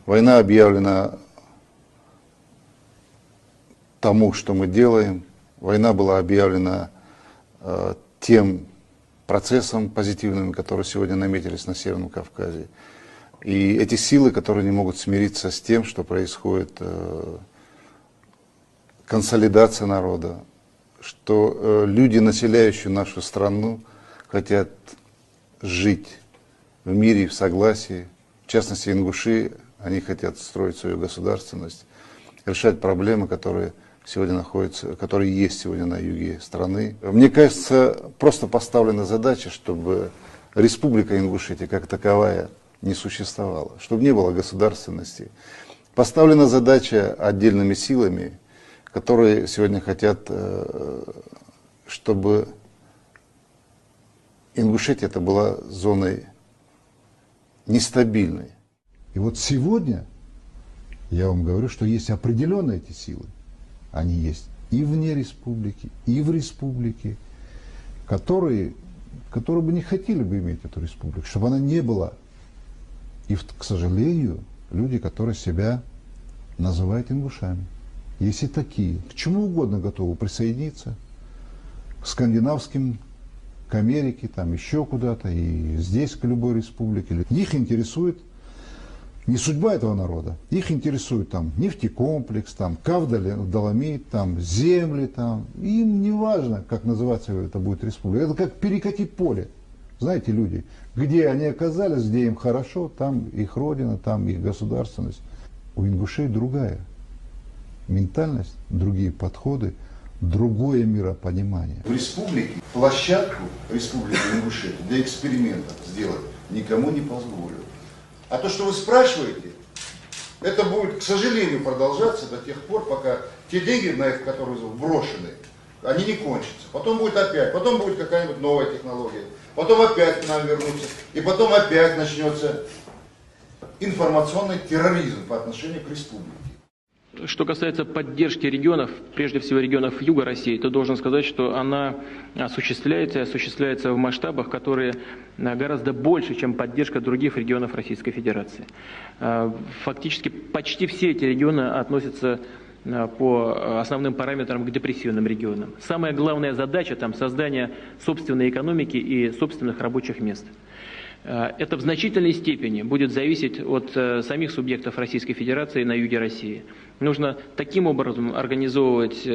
Война объявлена тому, что мы делаем. Война была объявлена тем процессом позитивным, которые сегодня наметились на Северном Кавказе. И эти силы, которые не могут смириться с тем, что происходит консолидация народа, что люди, населяющие нашу страну, хотят жить в мире и в согласии. В частности, ингуши, они хотят строить свою государственность, решать проблемы, которые сегодня находятся, которые есть сегодня на юге страны. Мне кажется, просто поставлена задача, чтобы Республика Ингушетия как таковая не существовала, чтобы не было государственности. Поставлена задача отдельными силами, которые сегодня хотят, чтобы Ингушетия это была зоной нестабильной. И вот сегодня я вам говорю, что есть определенные эти силы. Они есть и вне республики, и в республике, которые бы не хотели бы иметь эту республику, чтобы она не была. И, к сожалению, люди, которые себя называют ингушами, есть и такие, к чему угодно готовы присоединиться, к скандинавским, к Америке, там еще куда-то, и здесь к любой республике. Их интересует не судьба этого народа, их интересует там нефтекомплекс, там Кавдоломит, там земли, там. Им не важно, как называться это будет республика. Это как перекати поле. Знаете, люди, где они оказались, где им хорошо, там их родина, там их государственность. У ингушей другая ментальность, другие подходы, другое миропонимание. В республике площадку Республики Ингушетия для экспериментов сделать никому не позволю. А то, что вы спрашиваете, это будет, к сожалению, продолжаться до тех пор, пока те деньги, на их, которые брошены, они не кончатся. Потом будет опять, потом будет какая-нибудь новая технология, потом опять к нам вернутся, и потом опять начнется информационный терроризм по отношению к республике. Что касается поддержки регионов, прежде всего регионов юга России, то должен сказать, что она осуществляется в масштабах, которые гораздо больше, чем поддержка других регионов Российской Федерации. Фактически почти все эти регионы относятся по основным параметрам к депрессивным регионам. Самая главная задача там создание собственной экономики и собственных рабочих мест. Это в значительной степени будет зависеть от самих субъектов Российской Федерации на юге России. Нужно таким образом организовывать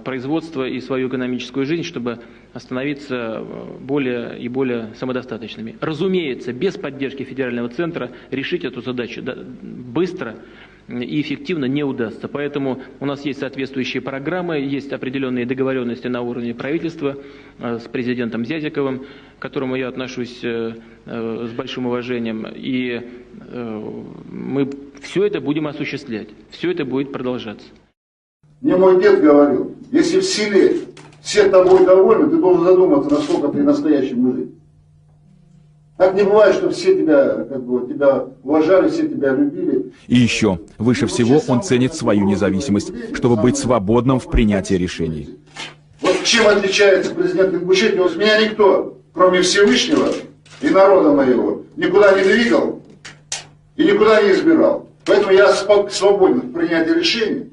производство и свою экономическую жизнь, чтобы становиться более и более самодостаточными. Разумеется, без поддержки федерального центра решить эту задачу быстро и эффективно не удастся. Поэтому у нас есть соответствующие программы, есть определенные договоренности на уровне правительства с президентом Зязиковым, к которому я отношусь с большим уважением. И мы все это будем осуществлять, все это будет продолжаться. Мне мой дед говорил, если в селе все тобой довольны, ты должен задуматься, насколько ты настоящий мужик. Так не бывает, что все тебя уважали, все тебя любили. И еще, выше всего он ценит свою независимость, чтобы быть свободным в принятии решений. Вот чем отличается президент Ингушетии? Вот меня никто, кроме Всевышнего и народа моего, никуда не двигал и никуда не избирал. Поэтому я свободен в принятии решений.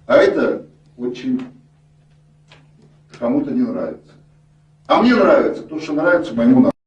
А это очень кому-то не нравится. А мне нравится то, что нравится моему народу.